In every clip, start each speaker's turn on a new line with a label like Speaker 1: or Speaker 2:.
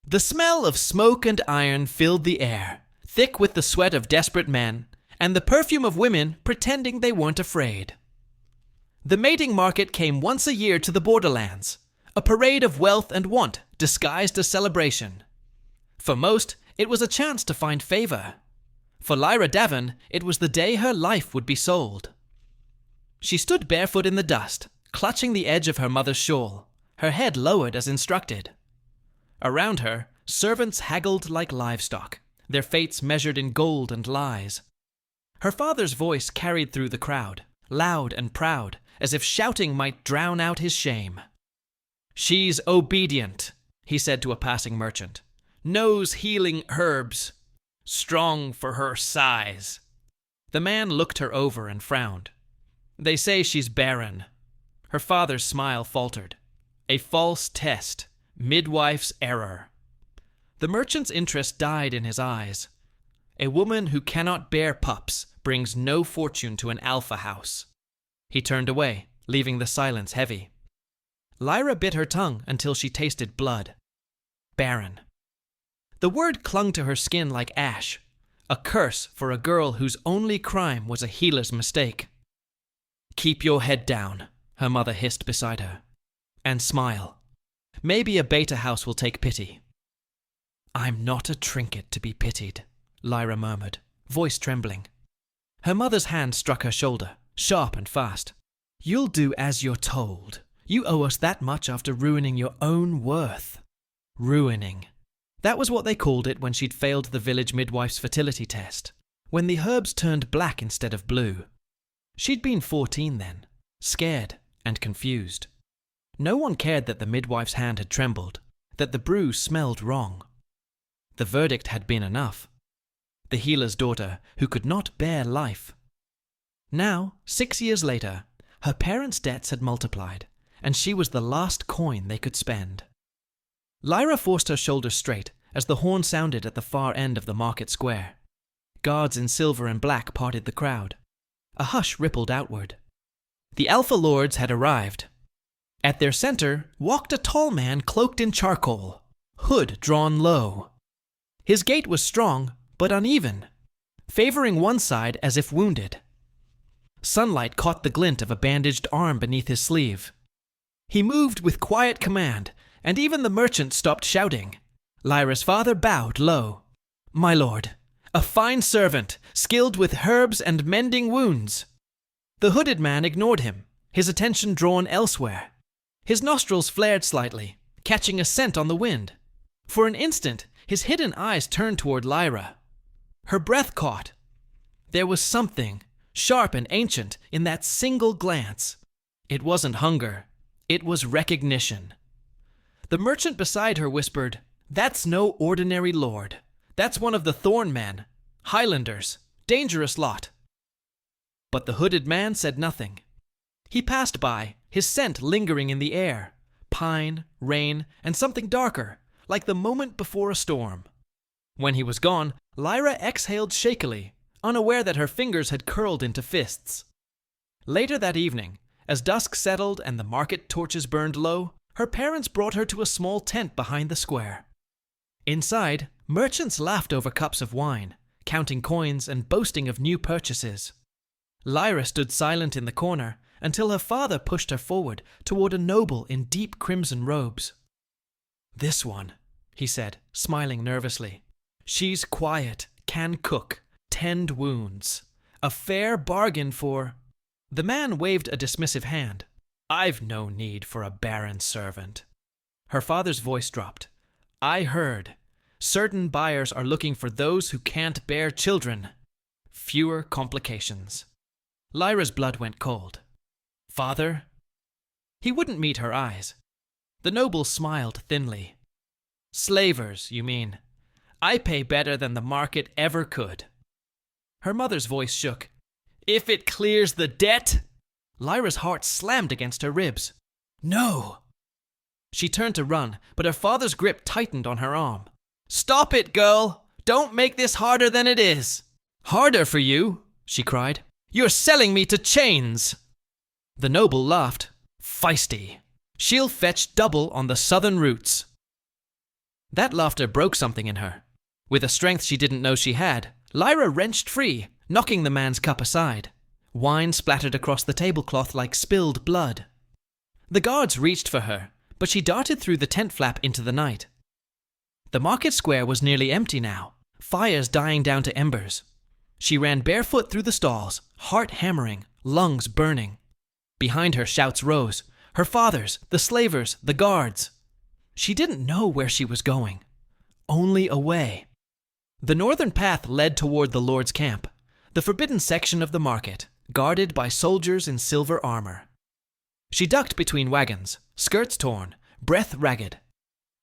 Speaker 1: The smell of smoke and iron filled the air, thick with the sweat of desperate men, and the perfume of women pretending they weren't afraid. The mating market came once a year to the borderlands, a parade of wealth and want disguised as celebration. For most, it was a chance to find favor. For Lyra Daven, it was the day her life would be sold. She stood barefoot in the dust, clutching the edge of her mother's shawl, her head lowered as instructed. Around her, servants haggled like livestock, their fates measured in gold and lies. Her father's voice carried through the crowd, loud and proud, as if shouting might drown out his shame. "She's obedient," he said to a passing merchant. "Knows healing herbs. Strong for her size." The man looked her over and frowned. "They say she's barren." Her father's smile faltered. "A false test. Midwife's error." The merchant's interest died in his eyes. "A woman who cannot bear pups brings no fortune to an Alpha house." He turned away, leaving the silence heavy. Lyra bit her tongue until she tasted blood. Barren. The word clung to her skin like ash, a curse for a girl whose only crime was a healer's mistake. "Keep your head down," her mother hissed beside her. "And smile. Maybe a beta house will take pity." "I'm not a trinket to be pitied," Lyra murmured, voice trembling. Her mother's hand struck her shoulder, sharp and fast. "You'll do as you're told. You owe us that much after ruining your own worth." Ruining. That was what they called it when she'd failed the village midwife's fertility test, when the herbs turned black instead of blue. She'd been 14 then, scared and confused. No one cared that the midwife's hand had trembled, that the brew smelled wrong. The verdict had been enough. The healer's daughter who could not bear life. Now, 6 years later, her parents' debts had multiplied, and she was the last coin they could spend. Lyra forced her shoulders straight as the horn sounded at the far end of the market square. Guards in silver and black parted the crowd. A hush rippled outward. The Alpha Lords had arrived. At their center walked a tall man cloaked in charcoal, hood drawn low. His gait was strong, but uneven, favoring one side as if wounded. Sunlight caught the glint of a bandaged arm beneath his sleeve. He moved with quiet command, and even the merchant stopped shouting. Lyra's father bowed low. "My lord, a fine servant, skilled with herbs and mending wounds." The hooded man ignored him, his attention drawn elsewhere. His nostrils flared slightly, catching a scent on the wind. For an instant, his hidden eyes turned toward Lyra. Her breath caught. There was something, sharp and ancient, in that single glance. It wasn't hunger. It was recognition. The merchant beside her whispered, "That's no ordinary lord. That's one of the Thorne men. Highlanders. Dangerous lot." But the hooded man said nothing. He passed by, his scent lingering in the air. Pine, rain, and something darker, like the moment before a storm. When he was gone, Lyra exhaled shakily, unaware that her fingers had curled into fists. Later that evening, as dusk settled and the market torches burned low, her parents brought her to a small tent behind the square. Inside, merchants laughed over cups of wine, counting coins and boasting of new purchases. Lyra stood silent in the corner until her father pushed her forward toward a noble in deep crimson robes. "This one," he said, smiling nervously. "She's quiet, can cook, tend wounds. A fair bargain for—" The man waved a dismissive hand. "I've no need for a barren servant." Her father's voice dropped. "I heard. Certain buyers are looking for those who can't bear children. Fewer complications." Lyra's blood went cold. "Father?" He wouldn't meet her eyes. The noble smiled thinly. "Slavers, you mean. I pay better than the market ever could." Her mother's voice shook. "If it clears the debt?" Lyra's heart slammed against her ribs. "No!" She turned to run, but her father's grip tightened on her arm. "Stop it, girl! Don't make this harder than it is!" "Harder for you?" she cried. "You're selling me to chains!" The noble laughed. "Feisty. She'll fetch double on the southern routes." That laughter broke something in her. With a strength she didn't know she had, Lyra wrenched free, knocking the man's cup aside. Wine splattered across the tablecloth like spilled blood. The guards reached for her, but she darted through the tent flap into the night. The market square was nearly empty now, fires dying down to embers. She ran barefoot through the stalls, heart hammering, lungs burning. Behind her, shouts rose. Her fathers, the slavers, the guards. She didn't know where she was going. Only away. The northern path led toward the Lord's camp, the forbidden section of the market, guarded by soldiers in silver armor. She ducked between wagons, skirts torn, breath ragged.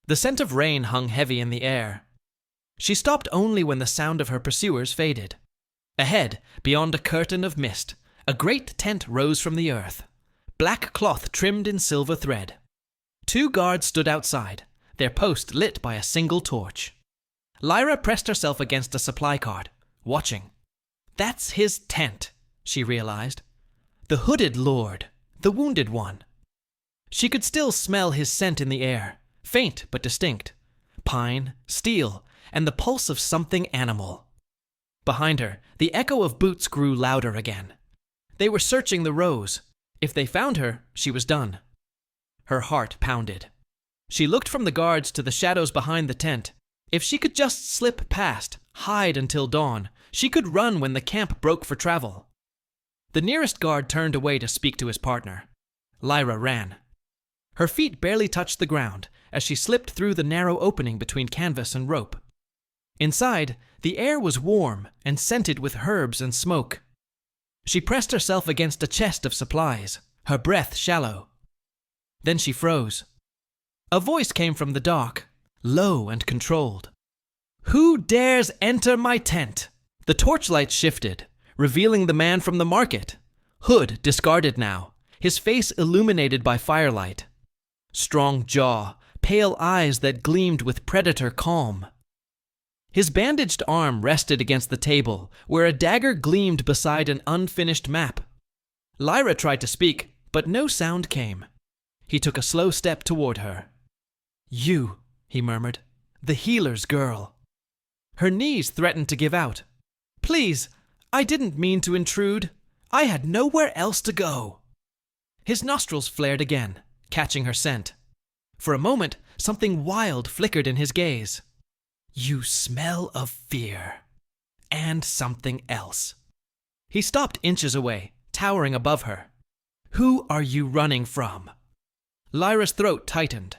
Speaker 1: The scent of rain hung heavy in the air. She stopped only when the sound of her pursuers faded. Ahead, beyond a curtain of mist, a great tent rose from the earth, black cloth trimmed in silver thread. 2 guards stood outside, their post lit by a single torch. Lyra pressed herself against a supply cart, watching. That's his tent, she realized. The hooded lord, the wounded one. She could still smell his scent in the air, faint but distinct. Pine, steel, and the pulse of something animal. Behind her, the echo of boots grew louder again. They were searching the rows. If they found her, she was done. Her heart pounded. She looked from the guards to the shadows behind the tent. If she could just slip past, hide until dawn, she could run when the camp broke for travel. The nearest guard turned away to speak to his partner. Lyra ran. Her feet barely touched the ground as she slipped through the narrow opening between canvas and rope. Inside, the air was warm and scented with herbs and smoke. She pressed herself against a chest of supplies, her breath shallow. Then she froze. A voice came from the dark, low and controlled. "Who dares enter my tent?" The torchlight shifted, revealing the man from the market. Hood discarded now, his face illuminated by firelight. Strong jaw, pale eyes that gleamed with predator calm. His bandaged arm rested against the table, where a dagger gleamed beside an unfinished map. Lyra tried to speak, but no sound came. He took a slow step toward her. "You," he murmured, "the healer's girl." Her knees threatened to give out. "Please, I didn't mean to intrude. I had nowhere else to go." His nostrils flared again, catching her scent. For a moment, something wild flickered in his gaze. "You smell of fear. And something else." He stopped inches away, towering above her. "Who are you running from?" Lyra's throat tightened.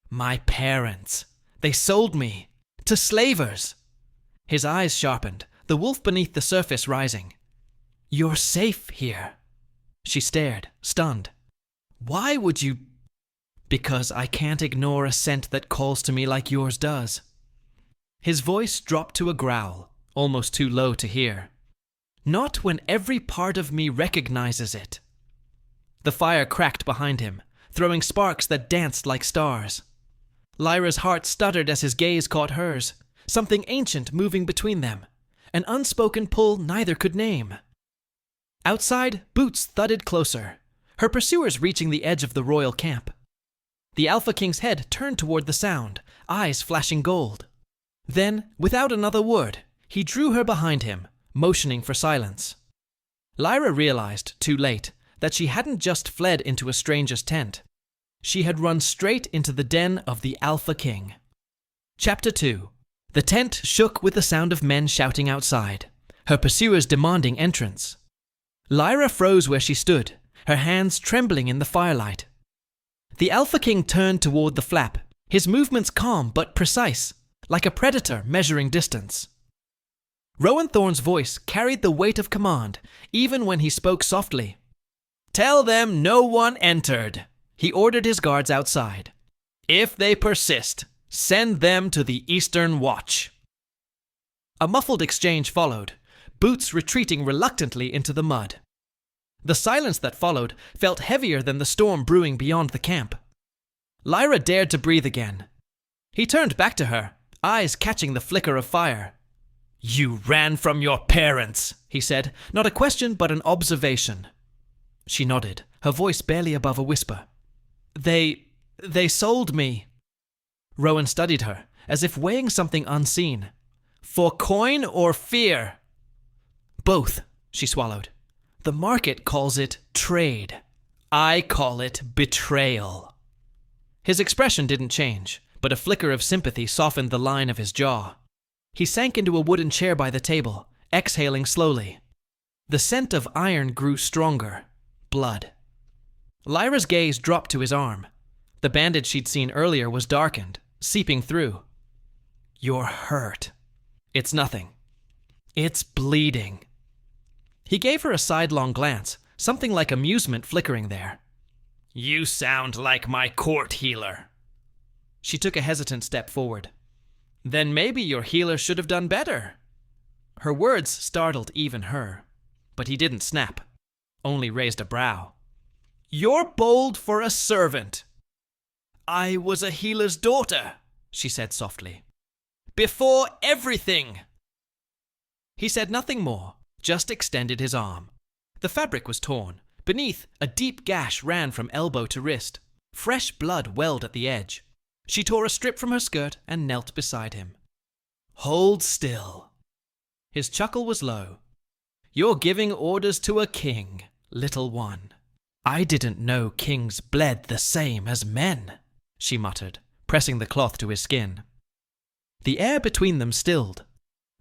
Speaker 1: "My parents. They sold me. To slavers." His eyes sharpened, the wolf beneath the surface rising. "You're safe here." She stared, stunned. "Why would you—" "Because I can't ignore a scent that calls to me like yours does." His voice dropped to a growl, almost too low to hear. "Not when every part of me recognizes it." The fire cracked behind him, throwing sparks that danced like stars. Lyra's heart stuttered as his gaze caught hers, something ancient moving between them, an unspoken pull neither could name. Outside, boots thudded closer, her pursuers reaching the edge of the royal camp. The Alpha King's head turned toward the sound, eyes flashing gold. Then, without another word, he drew her behind him, motioning for silence. Lyra realized, too late, that she hadn't just fled into a stranger's tent. She had run straight into the den of the Alpha King. Chapter 2. The tent shook with the sound of men shouting outside, her pursuers demanding entrance. Lyra froze where she stood, her hands trembling in the firelight. The Alpha King turned toward the flap, his movements calm but precise, like a predator measuring distance. Rowan Thorne's voice carried the weight of command, even when he spoke softly. "Tell them no one entered," he ordered his guards outside. "If they persist, send them to the Eastern Watch." A muffled exchange followed, boots retreating reluctantly into the mud. The silence that followed felt heavier than the storm brewing beyond the camp. Lyra dared to breathe again. He turned back to her, eyes catching the flicker of fire. "You ran from your parents," he said, not a question but an observation. She nodded, her voice barely above a whisper. They sold me." Rowan studied her, as if weighing something unseen. For coin or fear? Both, she swallowed. The market calls it trade. I call it betrayal. His expression didn't change, but a flicker of sympathy softened the line of his jaw. He sank into a wooden chair by the table, exhaling slowly. The scent of iron grew stronger. Blood. Lyra's gaze dropped to his arm. The bandage she'd seen earlier was darkened, seeping through. You're hurt. It's nothing. It's bleeding. He gave her a sidelong glance, something like amusement flickering there. You sound like my court healer. She took a hesitant step forward. Then maybe your healer should have done better. Her words startled even her, but he didn't snap, only raised a brow. You're bold for a servant. I was a healer's daughter, she said softly. Before everything. He said nothing more, just extended his arm. The fabric was torn. Beneath, a deep gash ran from elbow to wrist. Fresh blood welled at the edge. She tore a strip from her skirt and knelt beside him. Hold still. His chuckle was low. You're giving orders to a king, little one. I didn't know kings bled the same as men, she muttered, pressing the cloth to his skin. The air between them stilled.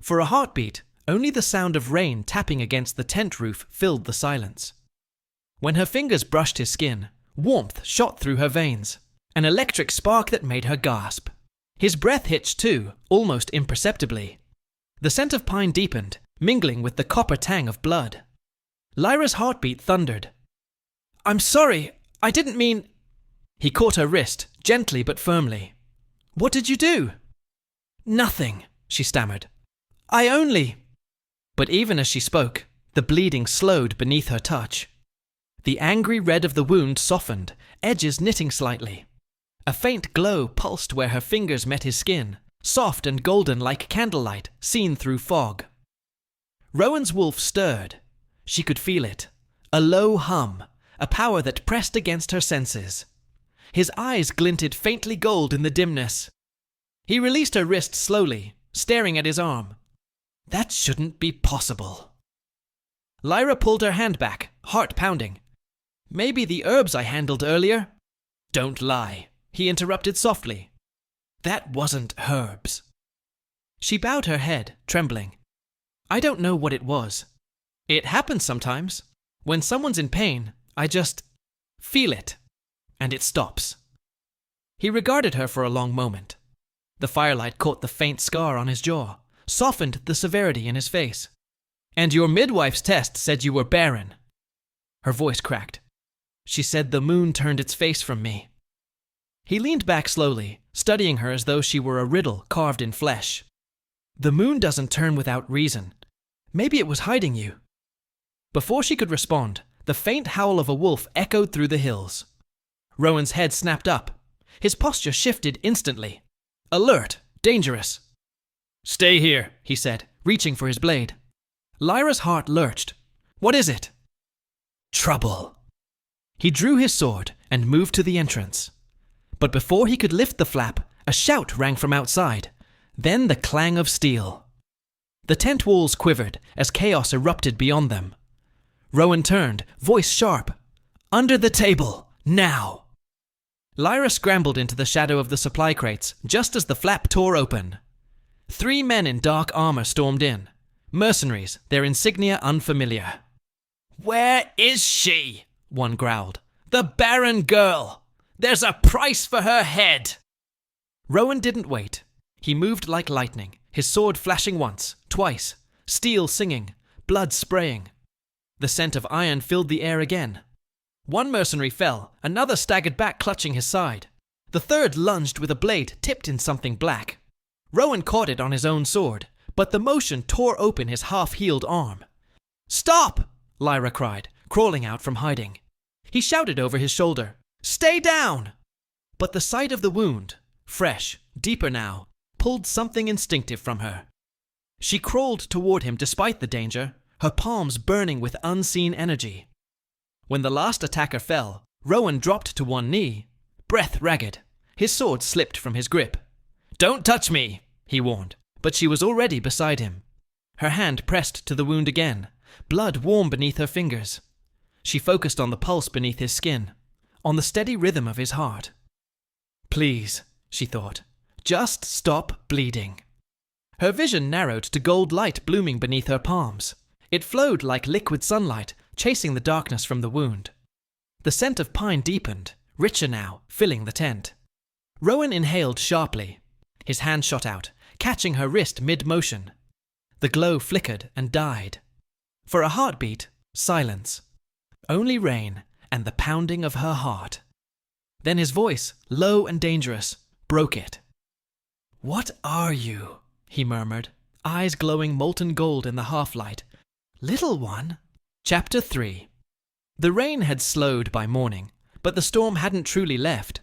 Speaker 1: For a heartbeat, only the sound of rain tapping against the tent roof filled the silence. When her fingers brushed his skin, warmth shot through her veins, an electric spark that made her gasp. His breath hitched too, almost imperceptibly. The scent of pine deepened, mingling with the copper tang of blood. Lyra's heartbeat thundered. I'm sorry, I didn't mean... He caught her wrist, gently but firmly. What did you do? Nothing, she stammered. I only... But even as she spoke, the bleeding slowed beneath her touch. The angry red of the wound softened, edges knitting slightly. A faint glow pulsed where her fingers met his skin, soft and golden like candlelight seen through fog. Rowan's wolf stirred. She could feel it. A low hum, a power that pressed against her senses. His eyes glinted faintly gold in the dimness. He released her wrist slowly, staring at his arm. That shouldn't be possible. Lyra pulled her hand back, heart pounding. Maybe the herbs I handled earlier? Don't lie, he interrupted softly. That wasn't herbs. She bowed her head, trembling. I don't know what it was. It happens sometimes. When someone's in pain, I just feel it, and it stops. He regarded her for a long moment. The firelight caught the faint scar on his jaw, softened the severity in his face. And your midwife's test said you were barren. Her voice cracked. She said the moon turned its face from me. He leaned back slowly, studying her as though she were a riddle carved in flesh. The moon doesn't turn without reason. Maybe it was hiding you. Before she could respond, the faint howl of a wolf echoed through the hills. Rowan's head snapped up. His posture shifted instantly. Alert, dangerous. Stay here, he said, reaching for his blade. Lyra's heart lurched. What is it? Trouble. He drew his sword and moved to the entrance. But before he could lift the flap, a shout rang from outside, then the clang of steel. The tent walls quivered as chaos erupted beyond them. Rowan turned, voice sharp. Under the table, now! Lyra scrambled into the shadow of the supply crates just as the flap tore open. 3 men in dark armor stormed in. Mercenaries, their insignia unfamiliar. Where is she? One growled. The barren girl! There's a price for her head! Rowan didn't wait. He moved like lightning, his sword flashing once, twice, steel singing, blood spraying. The scent of iron filled the air again. One mercenary fell, another staggered back clutching his side. The third lunged with a blade tipped in something black. Rowan caught it on his own sword, but the motion tore open his half-healed arm. Stop! Lyra cried, crawling out from hiding. He shouted over his shoulder, Stay down! But the sight of the wound, fresh, deeper now, pulled something instinctive from her. She crawled toward him despite the danger, her palms burning with unseen energy. When the last attacker fell, Rowan dropped to one knee, breath ragged. His sword slipped from his grip. "Don't touch me," he warned, but she was already beside him. Her hand pressed to the wound again, blood warm beneath her fingers. She focused on the pulse beneath his skin, on the steady rhythm of his heart. "Please," she thought, "just stop bleeding." Her vision narrowed to gold light blooming beneath her palms. It flowed like liquid sunlight, chasing the darkness from the wound. The scent of pine deepened, richer now, filling the tent. Rowan inhaled sharply. His hand shot out, catching her wrist mid-motion. The glow flickered and died. For a heartbeat, silence. Only rain and the pounding of her heart. Then his voice, low and dangerous, broke it. "What are you?" he murmured, eyes glowing molten gold in the half-light. "Little one?" Chapter 3. The rain had slowed by morning, but the storm hadn't truly left.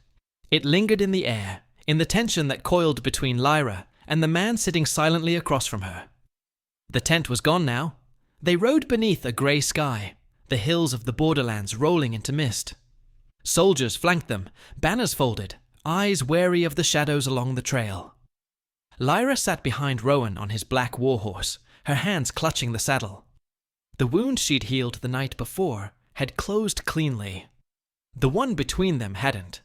Speaker 1: It lingered in the air, in the tension that coiled between Lyra and the man sitting silently across from her. The tent was gone now. They rode beneath a grey sky, the hills of the borderlands rolling into mist. Soldiers flanked them, banners folded, eyes wary of the shadows along the trail. Lyra sat behind Rowan on his black warhorse, her hands clutching the saddle. The wound she'd healed the night before had closed cleanly. The one between them hadn't.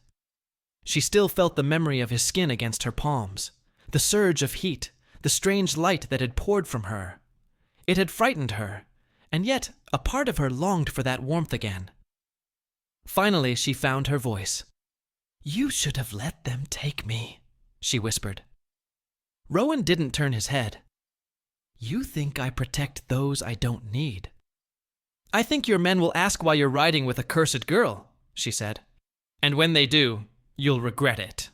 Speaker 1: She still felt the memory of his skin against her palms, the surge of heat, the strange light that had poured from her. It had frightened her, and yet a part of her longed for that warmth again. Finally, she found her voice. "You should have let them take me," she whispered. Rowan didn't turn his head. "You think I protect those I don't need." "I think your men will ask why you're riding with a cursed girl," she said. "And when they do, you'll regret it."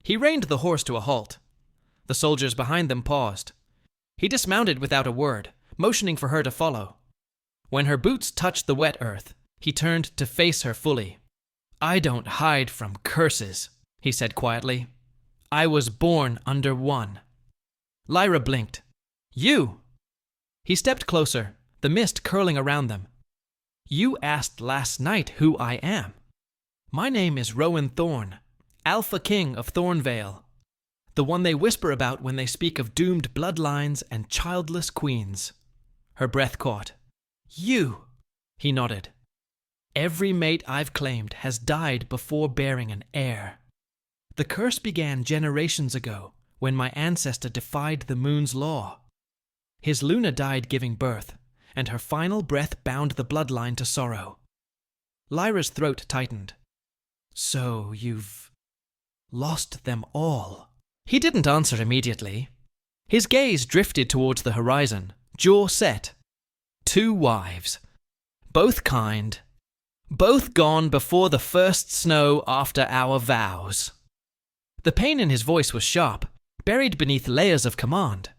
Speaker 1: He reined the horse to a halt. The soldiers behind them paused. He dismounted without a word, motioning for her to follow. When her boots touched the wet earth, he turned to face her fully. "I don't hide from curses," he said quietly. "I was born under one." Lyra blinked. "You!" He stepped closer, the mist curling around them. "You asked last night who I am. My name is Rowan Thorne, Alpha King of Thornevale, the one they whisper about when they speak of doomed bloodlines and childless queens." Her breath caught. "You!" He nodded. "Every mate I've claimed has died before bearing an heir. The curse began generations ago, when my ancestor defied the moon's law. His Luna died giving birth, and her final breath bound the bloodline to sorrow." Lyra's throat tightened. "So you've lost them all?" He didn't answer immediately. His gaze drifted towards the horizon, jaw set. "2 wives. Both kind. Both gone before the first snow after our vows." The pain in his voice was sharp, buried beneath layers of command.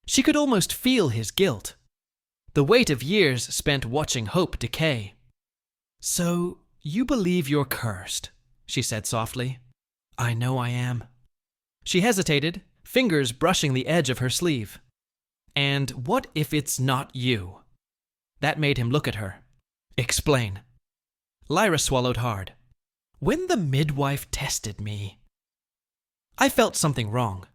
Speaker 1: She could almost feel his guilt. The weight of years spent watching hope decay. "So you believe you're cursed," she said softly. "I know I am." She hesitated, fingers brushing the edge of her sleeve. "And what if it's not you?" That made him look at her. "Explain." Lyra swallowed hard. "When the midwife tested me, I felt something wrong.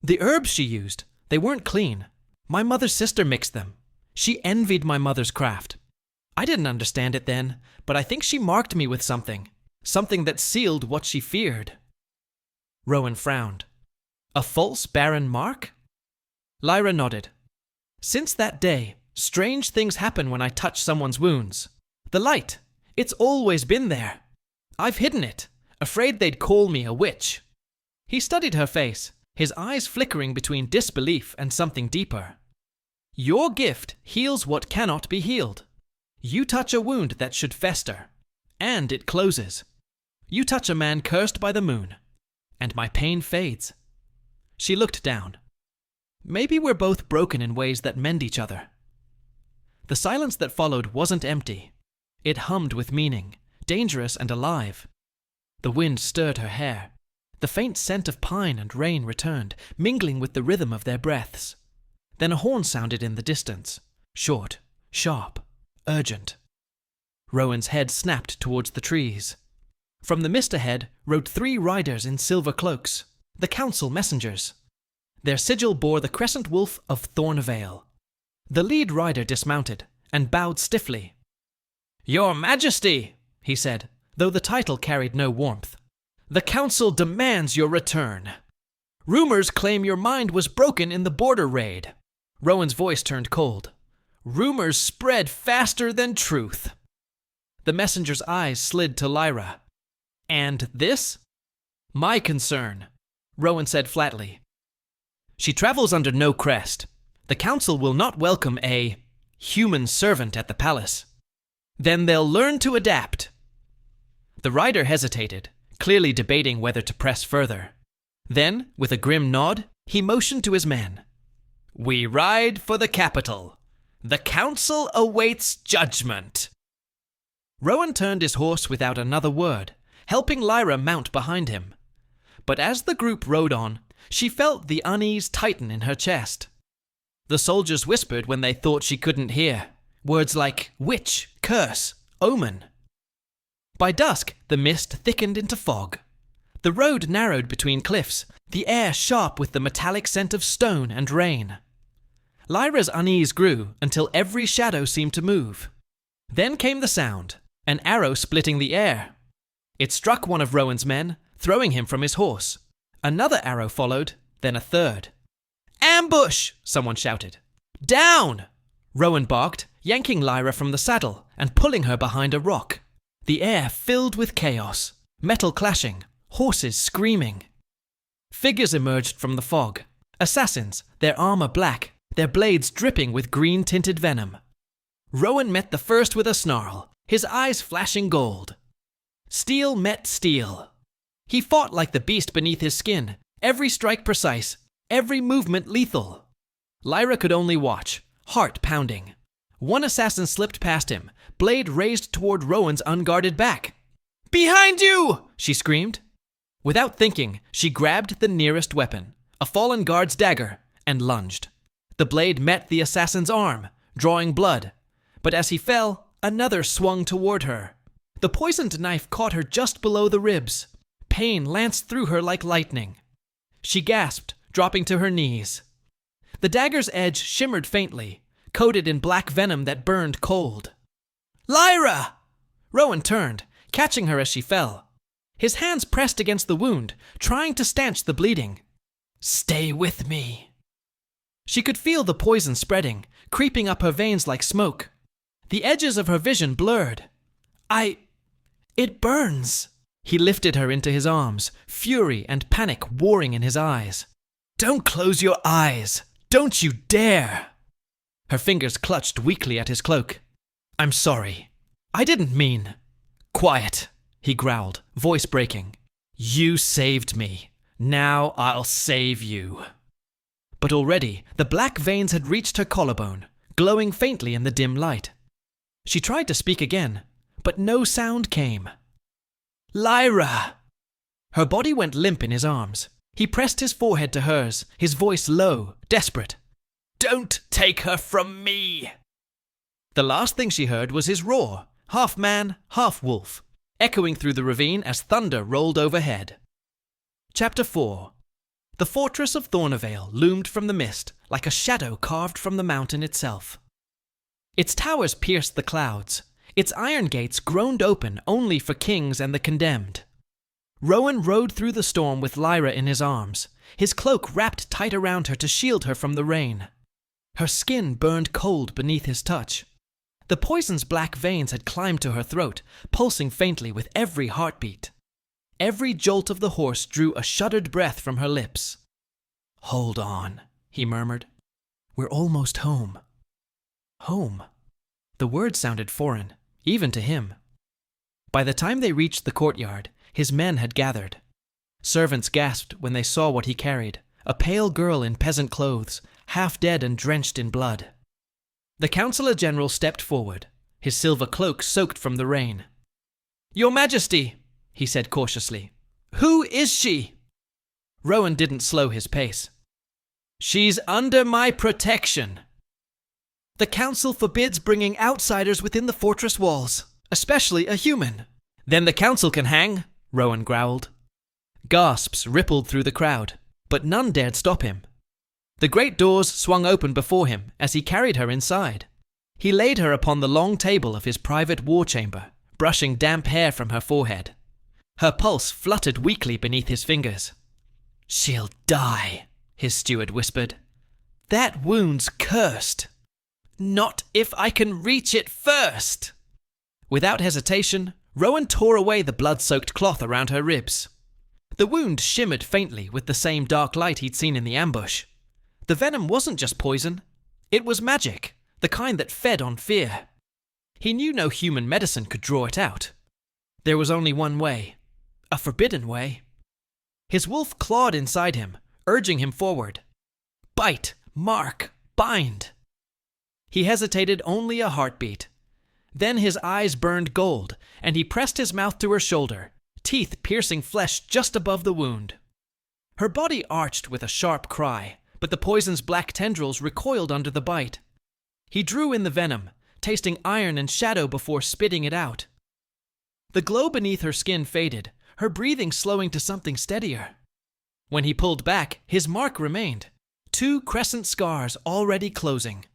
Speaker 1: The herbs she used, they weren't clean. My mother's sister mixed them. She envied my mother's craft. I didn't understand it then, but I think she marked me with something that sealed what she feared." Rowan frowned. "A false barren mark?" Lyra nodded. "Since that day, strange things happen when I touch someone's wounds. The light, it's always been there. I've hidden it, afraid they'd call me a witch." He studied her face, his eyes flickering between disbelief and something deeper. "Your gift heals what cannot be healed. You touch a wound that should fester, and it closes. You touch a man cursed by the moon, and my pain fades." She looked down. "Maybe we're both broken in ways that mend each other." The silence that followed wasn't empty. It hummed with meaning, dangerous and alive. The wind stirred her hair. The faint scent of pine and rain returned, mingling with the rhythm of their breaths. Then a horn sounded in the distance, short, sharp, urgent. Rowan's head snapped towards the trees. From the mist ahead rode 3 riders in silver cloaks, the council messengers. Their sigil bore the crescent wolf of Thornevale. The lead rider dismounted and bowed stiffly. "Your Majesty," he said, though the title carried no warmth, "the council demands your return. Rumors claim your mind was broken in the border raid." Rowan's voice turned cold. "Rumors spread faster than truth." The messenger's eyes slid to Lyra. "And this?" "My concern," Rowan said flatly. "She travels under no crest. The council will not welcome a human servant at the palace. Then they'll learn to adapt." The rider hesitated, clearly debating whether to press further. Then, with a grim nod, he motioned to his men. "We ride for the capital. The council awaits judgment." Rowan turned his horse without another word, helping Lyra mount behind him. But as the group rode on, she felt the unease tighten in her chest. The soldiers whispered when they thought she couldn't hear, words like witch, curse, omen. By dusk, the mist thickened into fog. The road narrowed between cliffs, the air sharp with the metallic scent of stone and rain. Lyra's unease grew until every shadow seemed to move. Then came the sound, an arrow splitting the air. It struck one of Rowan's men, throwing him from his horse. Another arrow followed, then a third. "Ambush!" someone shouted. "Down!" Rowan barked, yanking Lyra from the saddle and pulling her behind a rock. The air filled with chaos, metal clashing, horses screaming. Figures emerged from the fog. Assassins, their armor black, their blades dripping with green-tinted venom. Rowan met the first with a snarl, his eyes flashing gold. Steel met steel. He fought like the beast beneath his skin, every strike precise, every movement lethal. Lyra could only watch, heart pounding. One assassin slipped past him, blade raised toward Rowan's unguarded back. "Behind you!" she screamed. Without thinking, she grabbed the nearest weapon, a fallen guard's dagger, and lunged. The blade met the assassin's arm, drawing blood, but as he fell, another swung toward her. The poisoned knife caught her just below the ribs. Pain lanced through her like lightning. She gasped, dropping to her knees. The dagger's edge shimmered faintly, coated in black venom that burned cold. "Lyra!" Rowan turned, catching her as she fell. His hands pressed against the wound, trying to stanch the bleeding. "Stay with me." She could feel the poison spreading, creeping up her veins like smoke. The edges of her vision blurred. It burns." He lifted her into his arms, fury and panic warring in his eyes. "Don't close your eyes. Don't you dare." Her fingers clutched weakly at his cloak. "I'm sorry. I didn't mean." "Quiet," he growled, voice breaking. "You saved me. Now I'll save you." But already, the black veins had reached her collarbone, glowing faintly in the dim light. She tried to speak again, but no sound came. "Lyra!" Her body went limp in his arms. He pressed his forehead to hers, his voice low, desperate. "Don't take her from me!" The last thing she heard was his roar, half man, half wolf, echoing through the ravine as thunder rolled overhead. Chapter 4. The fortress of Thornevale loomed from the mist like a shadow carved from the mountain itself. Its towers pierced the clouds. Its iron gates groaned open only for kings and the condemned. Rowan rode through the storm with Lyra in his arms, his cloak wrapped tight around her to shield her from the rain. Her skin burned cold beneath his touch. The poison's black veins had climbed to her throat, pulsing faintly with every heartbeat. Every jolt of the horse drew a shuddered breath from her lips. "Hold on," he murmured. "We're almost home." Home. The word sounded foreign, even to him. By the time they reached the courtyard, his men had gathered. Servants gasped when they saw what he carried, a pale girl in peasant clothes, half dead and drenched in blood. The Councillor General stepped forward, his silver cloak soaked from the rain. "Your Majesty," he said cautiously, "who is she?" Rowan didn't slow his pace. "She's under my protection." "The council forbids bringing outsiders within the fortress walls, especially a human." "Then the council can hang," Rowan growled. Gasps rippled through the crowd, but none dared stop him. The great doors swung open before him as he carried her inside. He laid her upon the long table of his private war chamber, brushing damp hair from her forehead. Her pulse fluttered weakly beneath his fingers. "She'll die," his steward whispered. "That wound's cursed. Not if I can reach it first." Without hesitation, Rowan tore away the blood-soaked cloth around her ribs. The wound shimmered faintly with the same dark light he'd seen in the ambush. The venom wasn't just poison. It was magic, the kind that fed on fear. He knew no human medicine could draw it out. There was only one way, a forbidden way. His wolf clawed inside him, urging him forward. Bite, mark, bind. He hesitated only a heartbeat. Then his eyes burned gold, and he pressed his mouth to her shoulder, teeth piercing flesh just above the wound. Her body arched with a sharp cry, but the poison's black tendrils recoiled under the bite. He drew in the venom, tasting iron and shadow before spitting it out. The glow beneath her skin faded, her breathing slowing to something steadier. When he pulled back, his mark remained, 2 crescent scars already closing.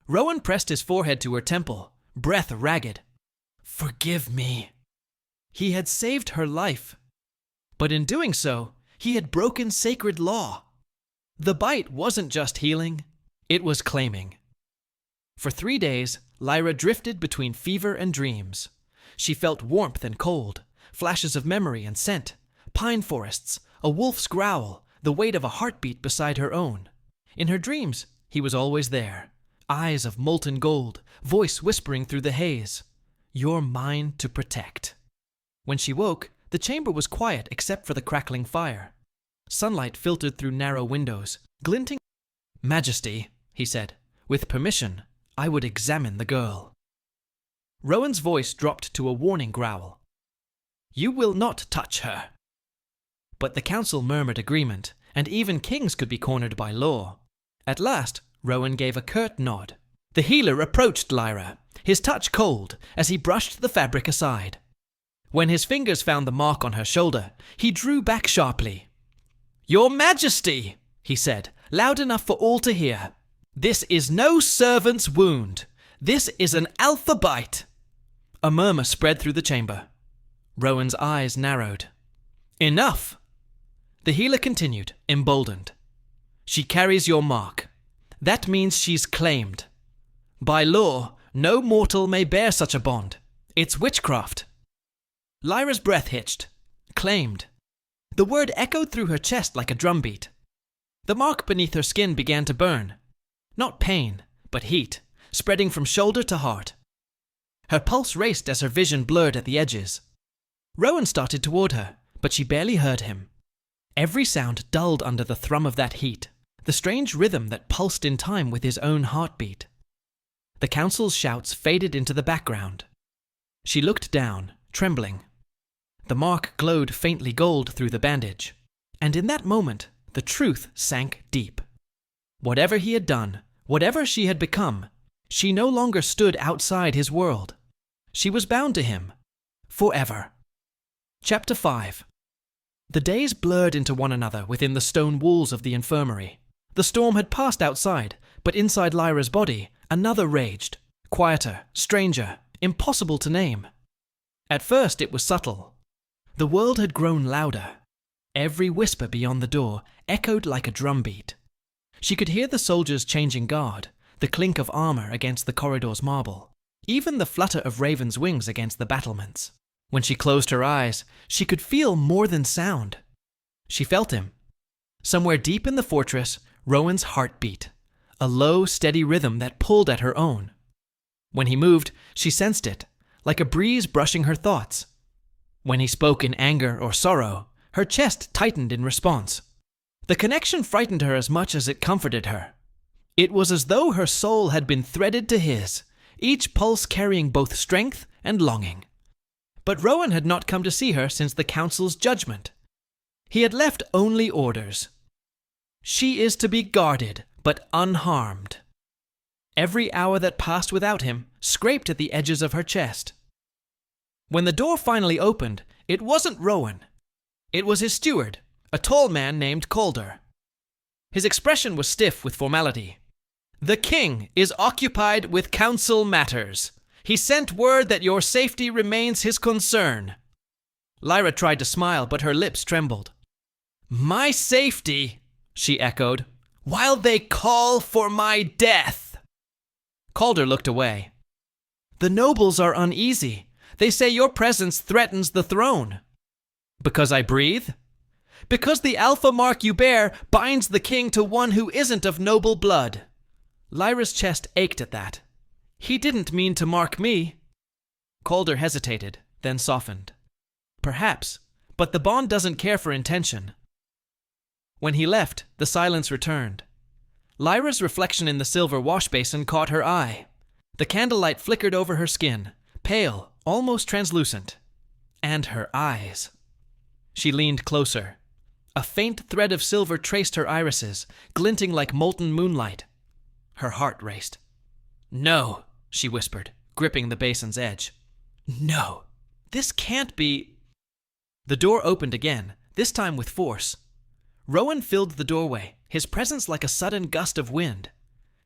Speaker 1: Rowan pressed his forehead to her temple, breath ragged. "Forgive me." He had saved her life. But in doing so, he had broken sacred law. The bite wasn't just healing, it was claiming. For 3 days, Lyra drifted between fever and dreams. She felt warmth and cold, flashes of memory and scent, pine forests, a wolf's growl, the weight of a heartbeat beside her own. In her dreams, he was always there, eyes of molten gold, voice whispering through the haze. "You're mine to protect." When she woke, the chamber was quiet except for the crackling fire. Sunlight filtered through narrow windows, glinting. "Majesty," he said, "with permission, I would examine the girl." Rowan's voice dropped to a warning growl. "You will not touch her." But the council murmured agreement, and even kings could be cornered by law. At last, Rowan gave a curt nod. The healer approached Lyra, his touch cold, as he brushed the fabric aside. When his fingers found the mark on her shoulder, he drew back sharply. "Your Majesty," he said, loud enough for all to hear. "This is no servant's wound. This is an alpha bite." A murmur spread through the chamber. Rowan's eyes narrowed. "Enough!" The healer continued, emboldened. "She carries your mark. That means she's claimed. By law, no mortal may bear such a bond. It's witchcraft." Lyra's breath hitched. Claimed. The word echoed through her chest like a drumbeat. The mark beneath her skin began to burn. Not pain, but heat, spreading from shoulder to heart. Her pulse raced as her vision blurred at the edges. Rowan started toward her, but she barely heard him. Every sound dulled under the thrum of that heat, the strange rhythm that pulsed in time with his own heartbeat. The council's shouts faded into the background. She looked down, trembling. The mark glowed faintly gold through the bandage, and in that moment, the truth sank deep. Whatever he had done, whatever she had become, she no longer stood outside his world. She was bound to him, forever. Chapter 5. The days blurred into one another within the stone walls of the infirmary. The storm had passed outside, but inside Lyra's body, another raged, quieter, stranger, impossible to name. At first it was subtle. The world had grown louder. Every whisper beyond the door echoed like a drumbeat. She could hear the soldiers changing guard, the clink of armor against the corridor's marble, even the flutter of ravens' wings against the battlements. When she closed her eyes, she could feel more than sound. She felt him. Somewhere deep in the fortress, Rowan's heart beat, a low, steady rhythm that pulled at her own. When he moved, she sensed it, like a breeze brushing her thoughts. When he spoke in anger or sorrow, her chest tightened in response. The connection frightened her as much as it comforted her. It was as though her soul had been threaded to his, each pulse carrying both strength and longing. But Rowan had not come to see her since the council's judgment. He had left only orders. She is to be guarded, but unharmed. Every hour that passed without him scraped at the edges of her chest. When the door finally opened, it wasn't Rowan. It was his steward, a tall man named Calder. His expression was stiff with formality. "The king is occupied with council matters. He sent word that your safety remains his concern." Lyra tried to smile, but her lips trembled. "My safety," she echoed, "while they call for my death." Calder looked away. "The nobles are uneasy. They say your presence threatens the throne." "Because I breathe?" "Because the alpha mark you bear binds the king to one who isn't of noble blood." Lyra's chest ached at that. "He didn't mean to mark me." Calder hesitated, then softened. "Perhaps, but the bond doesn't care for intention." When he left, the silence returned. Lyra's reflection in the silver wash basin caught her eye. The candlelight flickered over her skin, pale, almost translucent. And her eyes. She leaned closer. A faint thread of silver traced her irises, glinting like molten moonlight. Her heart raced. "No," she whispered, gripping the basin's edge. "No, this can't be." The door opened again, this time with force. Rowan filled the doorway, his presence like a sudden gust of wind.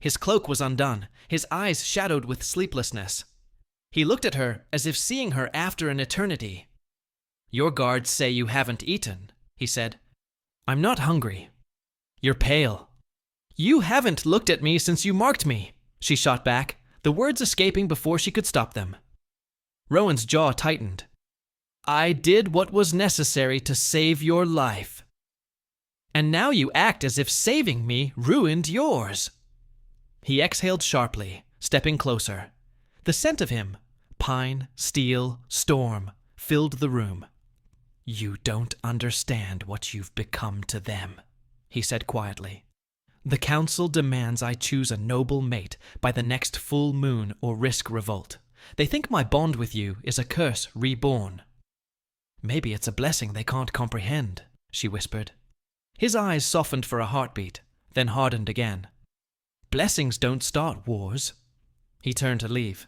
Speaker 1: His cloak was undone, his eyes shadowed with sleeplessness. He looked at her as if seeing her after an eternity. "Your guards say you haven't eaten," he said. "I'm not hungry." "You're pale." "You haven't looked at me since you marked me," she shot back, the words escaping before she could stop them. Rowan's jaw tightened. "I did what was necessary to save your life. And now you act as if saving me ruined yours." He exhaled sharply, stepping closer. The scent of him, pine, steel, storm, filled the room. "You don't understand what you've become to them," he said quietly. "The council demands I choose a noble mate by the next full moon or risk revolt. They think my bond with you is a curse reborn." "Maybe it's a blessing they can't comprehend," she whispered. His eyes softened for a heartbeat, then hardened again. "Blessings don't start wars." He turned to leave.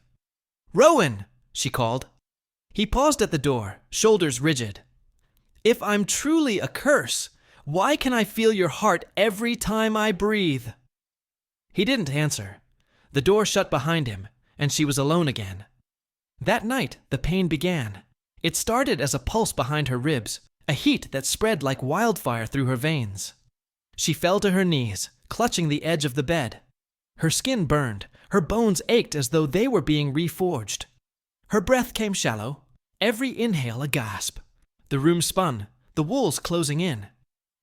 Speaker 1: "Rowan!" she called. He paused at the door, shoulders rigid. "If I'm truly a curse, why can I feel your heart every time I breathe?" He didn't answer. The door shut behind him, and she was alone again. That night, the pain began. It started as a pulse behind her ribs, a heat that spread like wildfire through her veins. She fell to her knees, clutching the edge of the bed. Her skin burned, her bones ached as though they were being reforged. Her breath came shallow, every inhale a gasp. The room spun, the walls closing in.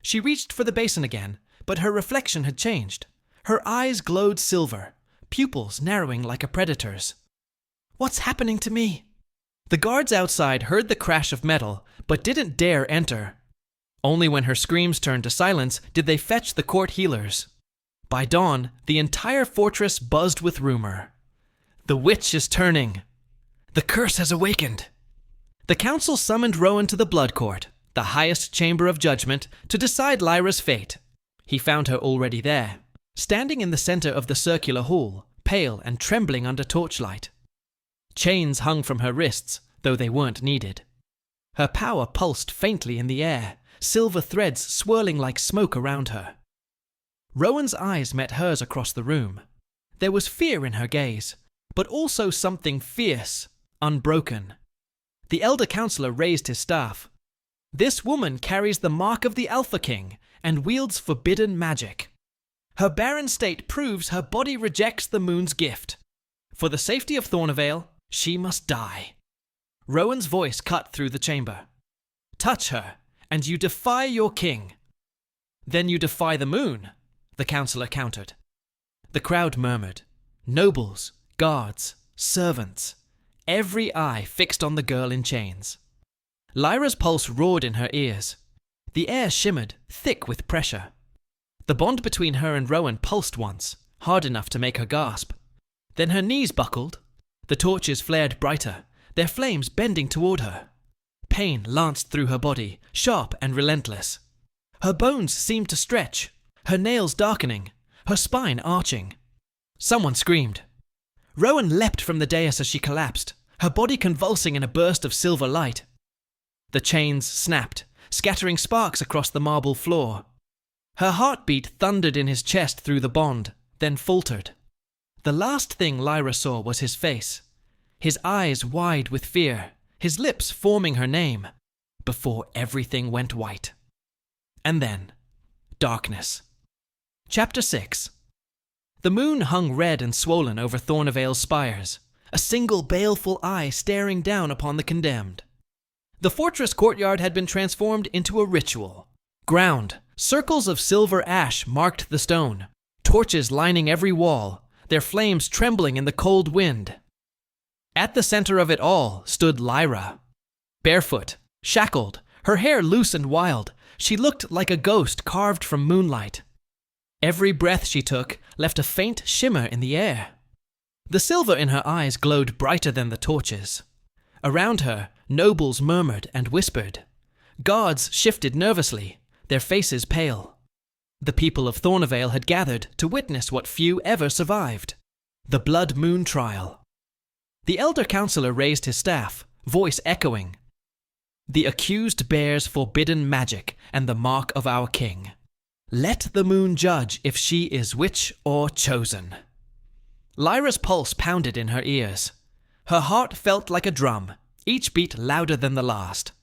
Speaker 1: She reached for the basin again, but her reflection had changed. Her eyes glowed silver, pupils narrowing like a predator's. "What's happening to me?" The guards outside heard the crash of metal, but didn't dare enter. Only when her screams turned to silence did they fetch the court healers. By dawn, the entire fortress buzzed with rumor. "The witch is turning. The curse has awakened." The council summoned Rowan to the blood court, the highest chamber of judgment, to decide Lyra's fate. He found her already there, standing in the center of the circular hall, pale and trembling under torchlight. Chains hung from her wrists, though they weren't needed. Her power pulsed faintly in the air, silver threads swirling like smoke around her. Rowan's eyes met hers across the room. There was fear in her gaze, but also something fierce, unbroken. The elder counselor raised his staff. "This woman carries the mark of the Alpha King and wields forbidden magic. Her barren state proves her body rejects the moon's gift. For the safety of Thornevale, she must die." Rowan's voice cut through the chamber. "Touch her, and you defy your king." "Then you defy the moon," the counselor countered. The crowd murmured. Nobles, guards, servants, every eye fixed on the girl in chains. Lyra's pulse roared in her ears. The air shimmered, thick with pressure. The bond between her and Rowan pulsed once, hard enough to make her gasp. Then her knees buckled. The torches flared brighter, their flames bending toward her. Pain lanced through her body, sharp and relentless. Her bones seemed to stretch, her nails darkening, her spine arching. Someone screamed. Rowan leapt from the dais as she collapsed, her body convulsing in a burst of silver light. The chains snapped, scattering sparks across the marble floor. Her heartbeat thundered in his chest through the bond, then faltered. The last thing Lyra saw was his face, his eyes wide with fear, his lips forming her name, before everything went white. And then, darkness. Chapter 6. The moon hung red and swollen over Thornevale's spires, a single baleful eye staring down upon the condemned. The fortress courtyard had been transformed into a ritual. Ground, circles of silver ash marked the stone, torches lining every wall, their flames trembling in the cold wind. At the center of it all stood Lyra. Barefoot, shackled, her hair loose and wild, she looked like a ghost carved from moonlight. Every breath she took left a faint shimmer in the air. The silver in her eyes glowed brighter than the torches. Around her, nobles murmured and whispered. Guards shifted nervously, their faces pale. The people of Thornevale had gathered to witness what few ever survived, the blood moon trial. The elder counselor raised his staff, voice echoing. The accused bears forbidden magic and the mark of our king. Let the moon judge if she is witch or chosen. Lyra's pulse pounded in her ears. Her heart felt like a drum, each beat louder than the last.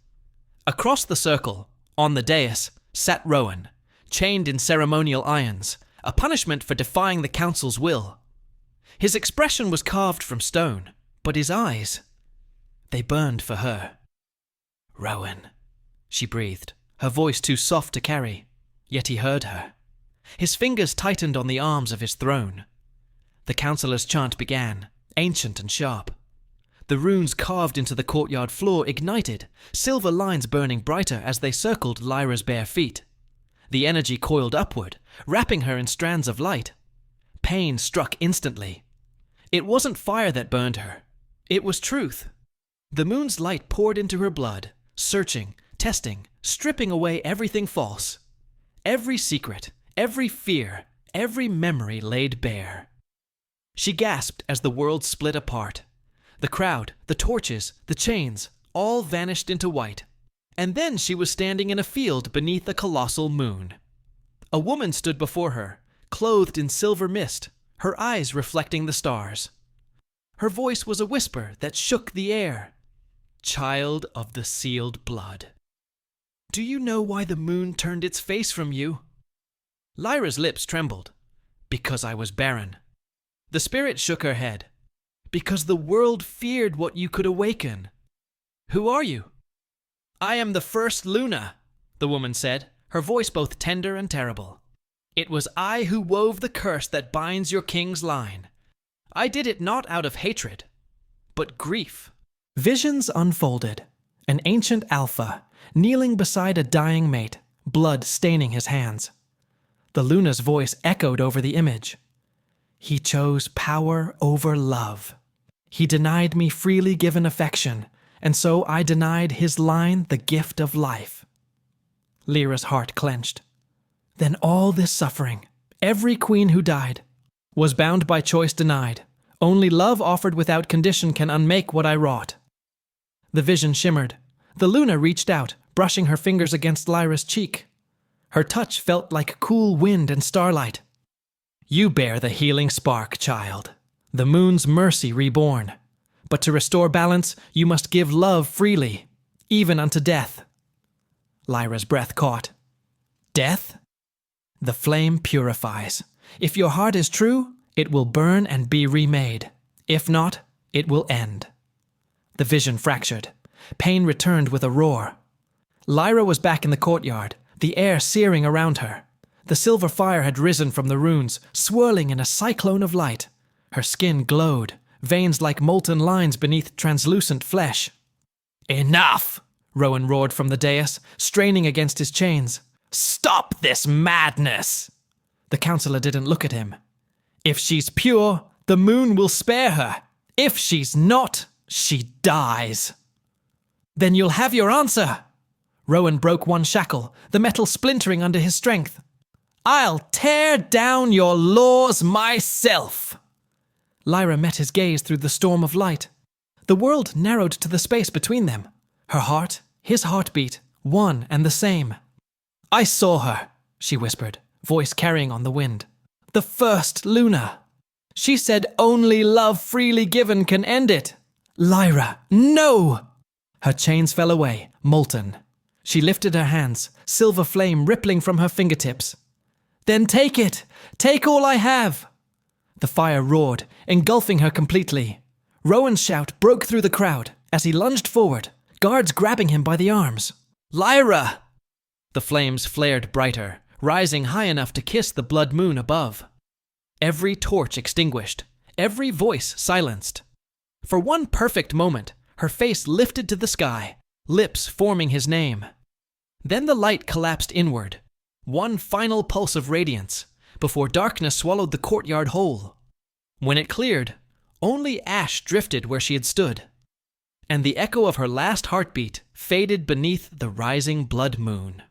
Speaker 1: Across the circle, on the dais, sat Rowan, chained in ceremonial irons, a punishment for defying the council's will. His expression was carved from stone, but his eyes, they burned for her. Rowan, she breathed, her voice too soft to carry, yet he heard her. His fingers tightened on the arms of his throne. The counselor's chant began, ancient and sharp. The runes carved into the courtyard floor ignited, silver lines burning brighter as they circled Lyra's bare feet. The energy coiled upward, wrapping her in strands of light. Pain struck instantly. It wasn't fire that burned her. It was truth. The moon's light poured into her blood, searching, testing, stripping away everything false. Every secret, every fear, every memory laid bare. She gasped as the world split apart. The crowd, the torches, the chains, all vanished into white. And then she was standing in a field beneath a colossal moon. A woman stood before her, clothed in silver mist, her eyes reflecting the stars. Her voice was a whisper that shook the air. Child of the sealed blood. Do you know why the moon turned its face from you? Lyra's lips trembled. Because I was barren. The spirit shook her head. Because the world feared what you could awaken. Who are you? I am the first Luna, the woman said, her voice both tender and terrible. It was I who wove the curse that binds your king's line. I did it not out of hatred, but grief. Visions unfolded. An ancient Alpha, kneeling beside a dying mate, blood staining his hands. The Luna's voice echoed over the image. He chose power over love. He denied me freely given affection, and so I denied his line the gift of life. Lyra's heart clenched. Then all this suffering, every queen who died, was bound by choice denied. Only love offered without condition can unmake what I wrought. The vision shimmered. The Luna reached out, brushing her fingers against Lyra's cheek. Her touch felt like cool wind and starlight. You bear the healing spark, child, the moon's mercy reborn. But to restore balance, you must give love freely, even unto death. Lyra's breath caught. Death? The flame purifies. If your heart is true, it will burn and be remade. If not, it will end. The vision fractured. Pain returned with a roar. Lyra was back in the courtyard, the air searing around her. The silver fire had risen from the runes, swirling in a cyclone of light. Her skin glowed, veins like molten lines beneath translucent flesh. Enough! Rowan roared from the dais, straining against his chains. Stop this madness! The counselor didn't look at him. If she's pure, the moon will spare her. If she's not, she dies. Then you'll have your answer. Rowan broke one shackle, the metal splintering under his strength. I'll tear down your laws myself. Lyra met his gaze through the storm of light. The world narrowed to the space between them. Her heart, his heartbeat, one and the same. "I saw her," she whispered, voice carrying on the wind. "The first Luna. She said only love freely given can end it. Lyra, no!" Her chains fell away, molten. She lifted her hands, silver flame rippling from her fingertips. "Then take it! Take all I have!" The fire roared, engulfing her completely. Rowan's shout broke through the crowd as he lunged forward, guards grabbing him by the arms. "Lyra!" The flames flared brighter, rising high enough to kiss the blood moon above. Every torch extinguished, every voice silenced. For one perfect moment, her face lifted to the sky, lips forming his name. Then the light collapsed inward, one final pulse of radiance, before darkness swallowed the courtyard whole. When it cleared, only ash drifted where she had stood, and the echo of her last heartbeat faded beneath the rising blood moon.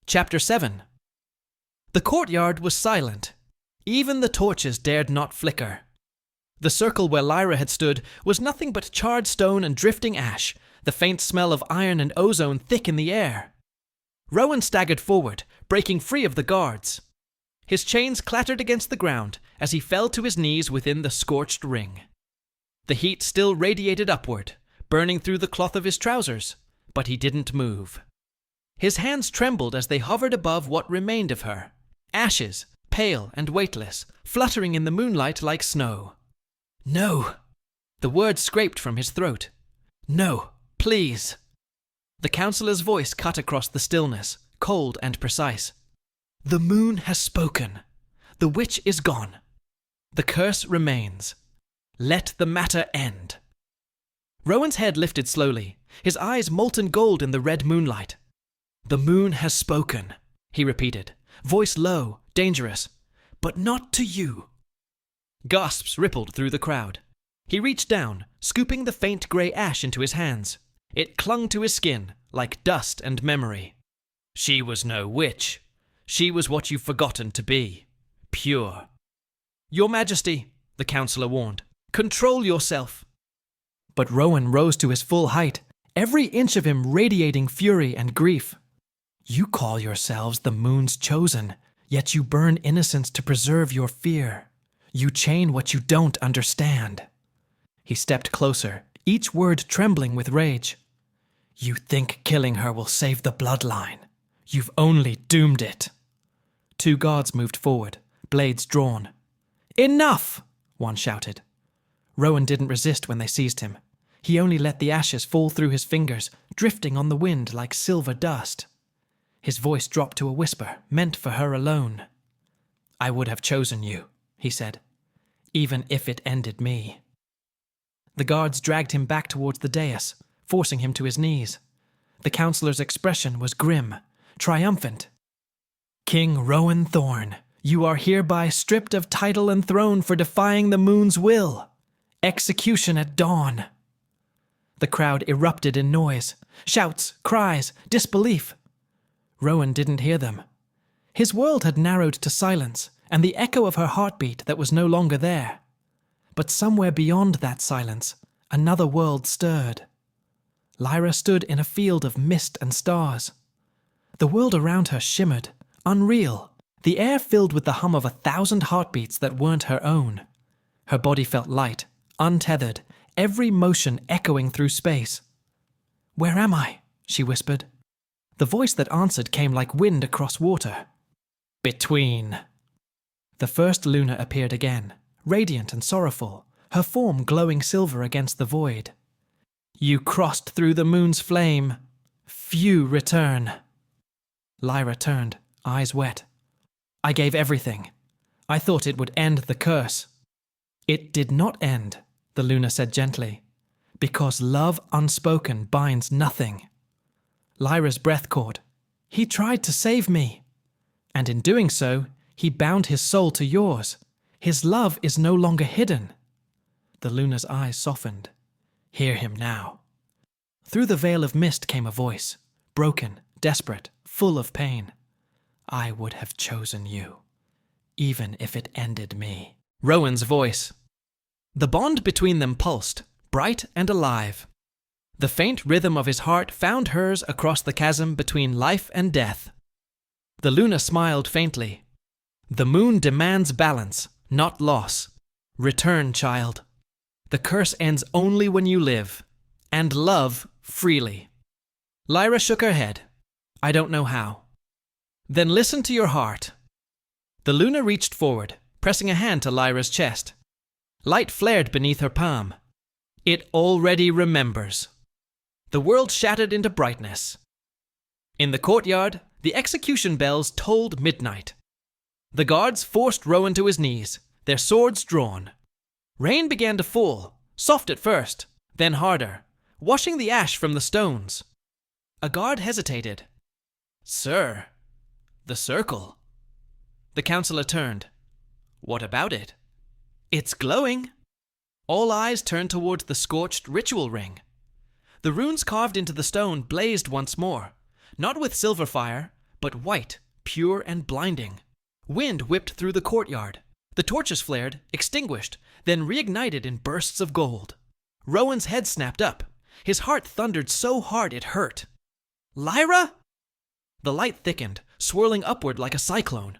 Speaker 1: Chapter 7. The courtyard was silent. Even the torches dared not flicker. The circle where Lyra had stood was nothing but charred stone and drifting ash, the faint smell of iron and ozone thick in the air. Rowan staggered forward, breaking free of the guards. His chains clattered against the ground as he fell to his knees within the scorched ring. The heat still radiated upward, burning through the cloth of his trousers, but he didn't move. His hands trembled as they hovered above what remained of her, ashes, pale and weightless, fluttering in the moonlight like snow. "No!" The words scraped from his throat. "No, please!" The counselor's voice cut across the stillness, cold and precise. "The moon has spoken. The witch is gone. The curse remains. Let the matter end." Rowan's head lifted slowly, his eyes molten gold in the red moonlight. "The moon has spoken," he repeated, voice low, dangerous. "But not to you." Gasps rippled through the crowd. He reached down, scooping the faint grey ash into his hands. It clung to his skin, like dust and memory. "She was no witch. She was what you've forgotten to be. Pure." "Your Majesty," the counselor warned, "control yourself." But Rowan rose to his full height, every inch of him radiating fury and grief. "You call yourselves the moon's chosen, yet you burn innocence to preserve your fear. You chain what you don't understand." He stepped closer, each word trembling with rage. "You think killing her will save the bloodline. You've only doomed it." Two guards moved forward, blades drawn. "Enough!" one shouted. Rowan didn't resist when they seized him. He only let the ashes fall through his fingers, drifting on the wind like silver dust. His voice dropped to a whisper, meant for her alone. "I would have chosen you," he said, "even if it ended me." The guards dragged him back towards the dais, forcing him to his knees. The counselor's expression was grim, triumphant. "King Rowan Thorne, you are hereby stripped of title and throne for defying the moon's will. Execution at dawn." The crowd erupted in noise, shouts, cries, disbelief. Rowan didn't hear them. His world had narrowed to silence and the echo of her heartbeat that was no longer there. But somewhere beyond that silence, another world stirred. Lyra stood in a field of mist and stars. The world around her shimmered, unreal, the air filled with the hum of 1,000 heartbeats that weren't her own. Her body felt light, untethered, every motion echoing through space. "Where am I?" she whispered. The voice that answered came like wind across water. "Between." The first Luna appeared again, radiant and sorrowful, her form glowing silver against the void. "You crossed through the moon's flame. Few return." Lyra turned, eyes wet. "I gave everything. I thought it would end the curse." "It did not end," the Luna said gently, "because love unspoken binds nothing." Lyra's breath caught. "He tried to save me. And in doing so, he bound his soul to yours. His love is no longer hidden." The Luna's eyes softened. "Hear him now." Through the veil of mist came a voice, broken, desperate, full of pain. "I would have chosen you, even if it ended me." Rowan's voice. The bond between them pulsed, bright and alive. The faint rhythm of his heart found hers across the chasm between life and death. The Luna smiled faintly. The moon demands balance, not loss. Return, child. The curse ends only when you live, and love freely. Lyra shook her head. I don't know how. Then listen to your heart. The Luna reached forward, pressing a hand to Lyra's chest. Light flared beneath her palm. It already remembers. The world shattered into brightness. In the courtyard, the execution bells tolled midnight. The guards forced Rowan to his knees, their swords drawn. Rain began to fall, soft at first, then harder, washing the ash from the stones. A guard hesitated. Sir, the circle. The counselor turned. What about it? It's glowing. All eyes turned towards the scorched ritual ring. The runes carved into the stone blazed once more, not with silver fire, but white, pure and blinding. Wind whipped through the courtyard. The torches flared, extinguished, then reignited in bursts of gold. Rowan's head snapped up. His heart thundered so hard it hurt. Lyra? The light thickened, swirling upward like a cyclone.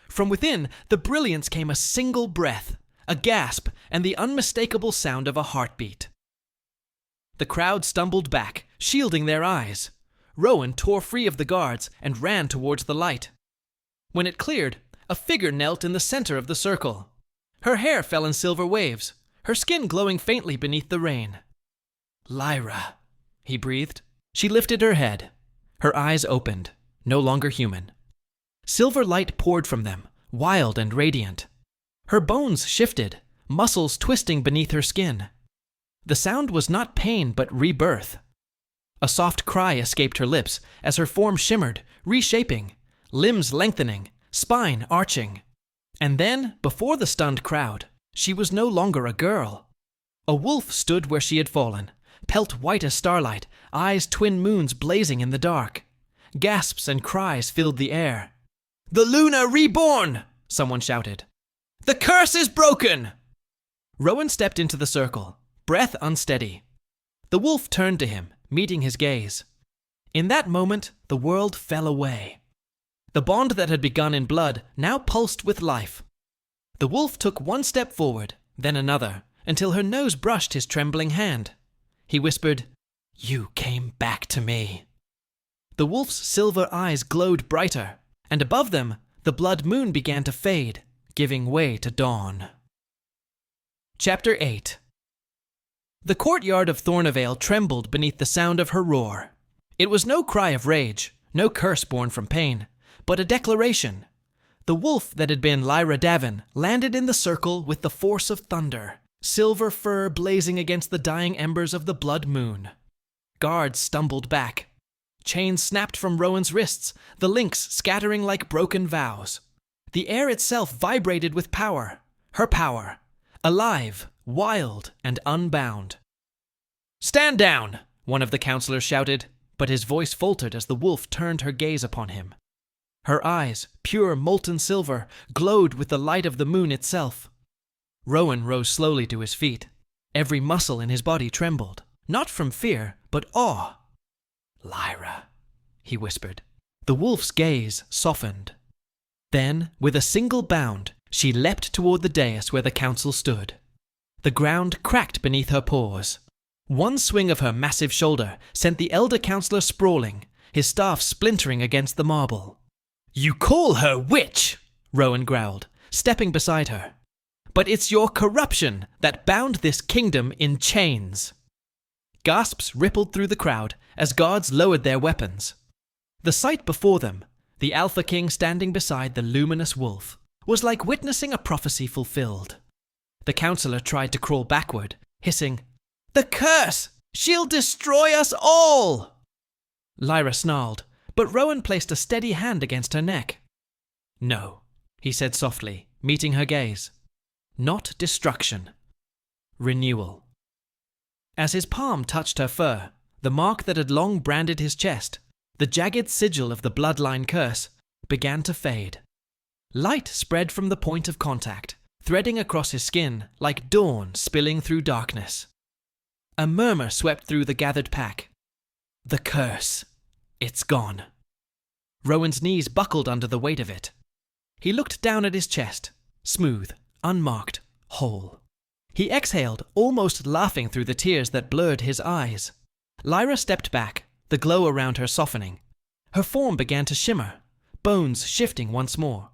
Speaker 1: From within, the brilliance came a single breath, a gasp, and the unmistakable sound of a heartbeat. The crowd stumbled back, shielding their eyes. Rowan tore free of the guards and ran towards the light. When it cleared, a figure knelt in the center of the circle. Her hair fell in silver waves, her skin glowing faintly beneath the rain. Lyra, he breathed. She lifted her head. Her eyes opened, no longer human. Silver light poured from them, wild and radiant. Her bones shifted, muscles twisting beneath her skin. The sound was not pain but rebirth. A soft cry escaped her lips as her form shimmered, reshaping, limbs lengthening, spine arching. And then, before the stunned crowd, she was no longer a girl. A wolf stood where she had fallen, pelt white as starlight, eyes twin moons blazing in the dark. Gasps and cries filled the air. "The Luna reborn!" someone shouted. "The curse is broken!" Rowan stepped into the circle, breath unsteady. The wolf turned to him, meeting his gaze. In that moment, the world fell away. The bond that had begun in blood now pulsed with life. The wolf took one step forward, then another, until her nose brushed his trembling hand. He whispered, "You came back to me." The wolf's silver eyes glowed brighter, and above them, the blood moon began to fade, giving way to dawn. Chapter 8. The courtyard of Thornevale trembled beneath the sound of her roar. It was no cry of rage, no curse born from pain, but a declaration. The wolf that had been Lyra Daven landed in the circle with the force of thunder, silver fur blazing against the dying embers of the blood moon. Guards stumbled back. Chains snapped from Rowan's wrists, the links scattering like broken vows. The air itself vibrated with power, her power, alive, wild, and unbound. "Stand down!" one of the counselors shouted, but his voice faltered as the wolf turned her gaze upon him. Her eyes, pure molten silver, glowed with the light of the moon itself. Rowan rose slowly to his feet. Every muscle in his body trembled, not from fear, but awe. "Lyra," he whispered. The wolf's gaze softened. Then, with a single bound, she leapt toward the dais where the council stood. The ground cracked beneath her paws. One swing of her massive shoulder sent the elder counselor sprawling, his staff splintering against the marble. "You call her witch," Rowan growled, stepping beside her. "But it's your corruption that bound this kingdom in chains." Gasps rippled through the crowd as guards lowered their weapons. The sight before them, the Alpha King standing beside the luminous wolf, was like witnessing a prophecy fulfilled. The counselor tried to crawl backward, hissing, "The curse! She'll destroy us all!" Lyra snarled, but Rowan placed a steady hand against her neck. "No," he said softly, meeting her gaze. "Not destruction. Renewal." As his palm touched her fur, the mark that had long branded his chest, the jagged sigil of the bloodline curse, began to fade. Light spread from the point of contact, threading across his skin like dawn spilling through darkness. A murmur swept through the gathered pack. The curse. It's gone. Rowan's knees buckled under the weight of it. He looked down at his chest, smooth, unmarked, whole. He exhaled, almost laughing through the tears that blurred his eyes. Lyra stepped back, the glow around her softening. Her form began to shimmer, bones shifting once more.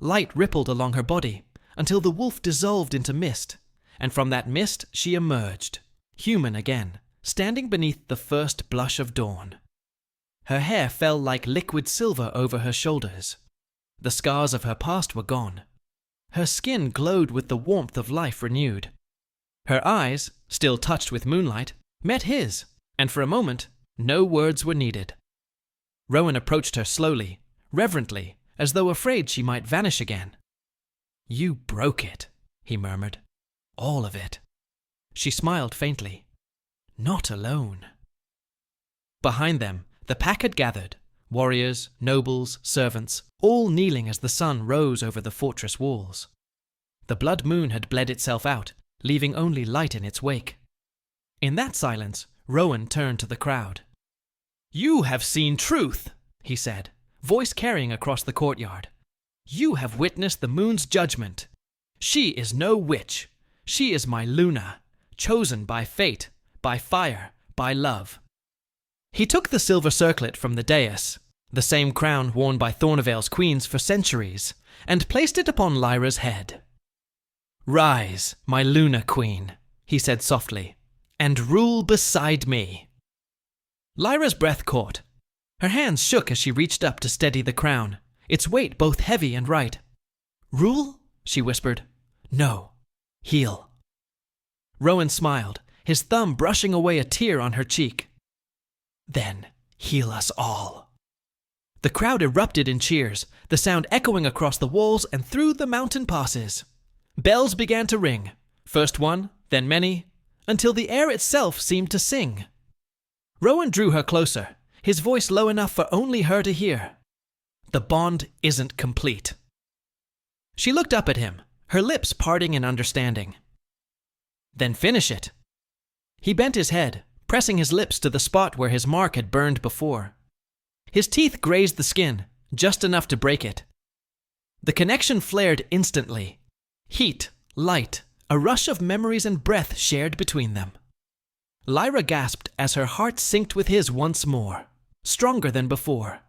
Speaker 1: Light rippled along her body until the wolf dissolved into mist, and from that mist she emerged, human again, standing beneath the first blush of dawn. Her hair fell like liquid silver over her shoulders. The scars of her past were gone. Her skin glowed with the warmth of life renewed. Her eyes, still touched with moonlight, met his, and for a moment, no words were needed. Rowan approached her slowly, reverently, as though afraid she might vanish again. "You broke it," he murmured. "All of it." She smiled faintly. "Not alone." Behind them, the pack had gathered, warriors, nobles, servants, all kneeling as the sun rose over the fortress walls. The blood moon had bled itself out, leaving only light in its wake. In that silence, Rowan turned to the crowd. "You have seen truth," he said, voice carrying across the courtyard. "You have witnessed the moon's judgment. She is no witch. She is my Luna, chosen by fate, by fire, by love." He took the silver circlet from the dais, the same crown worn by Thornevale's queens for centuries, and placed it upon Lyra's head. "Rise, my Luna queen," he said softly, "and rule beside me." Lyra's breath caught. Her hands shook as she reached up to steady the crown, its weight both heavy and right. "Rule?" she whispered. "No. Heal." Rowan smiled, his thumb brushing away a tear on her cheek. "Then heal us all." The crowd erupted in cheers, the sound echoing across the walls and through the mountain passes. Bells began to ring, first one, then many, until the air itself seemed to sing. Rowan drew her closer, his voice low enough for only her to hear. "The bond isn't complete." She looked up at him, her lips parting in understanding. "Then finish it." He bent his head, pressing his lips to the spot where his mark had burned before. His teeth grazed the skin, just enough to break it. The connection flared instantly. Heat, light, a rush of memories and breath shared between them. Lyra gasped as her heart synced with his once more, stronger than before.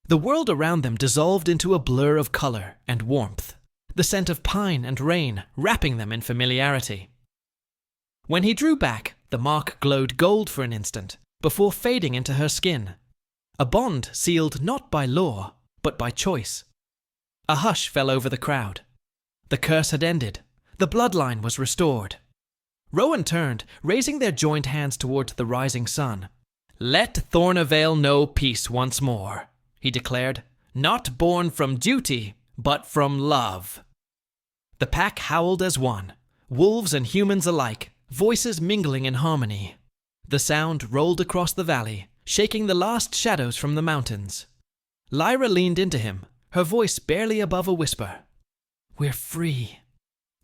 Speaker 1: The world around them dissolved into a blur of color and warmth, the scent of pine and rain wrapping them in familiarity. When he drew back, the mark glowed gold for an instant, before fading into her skin. A bond sealed not by law, but by choice. A hush fell over the crowd. The curse had ended. The bloodline was restored. Rowan turned, raising their joined hands toward the rising sun. "Let Thornevale know peace once more," he declared. "Not born from duty, but from love." The pack howled as one, wolves and humans alike, voices mingling in harmony. The sound rolled across the valley, shaking the last shadows from the mountains. Lyra leaned into him, her voice barely above a whisper. "We're free."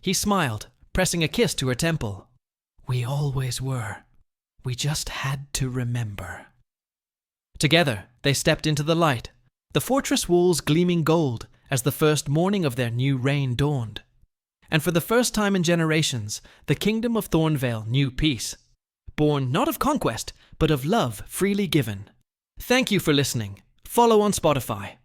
Speaker 1: He smiled, pressing a kiss to her temple. "We always were. We just had to remember." Together, they stepped into the light, the fortress walls gleaming gold as the first morning of their new reign dawned. And for the first time in generations, the kingdom of Thornevale knew peace, born not of conquest, but of love freely given. Thank you for listening. Follow on Spotify.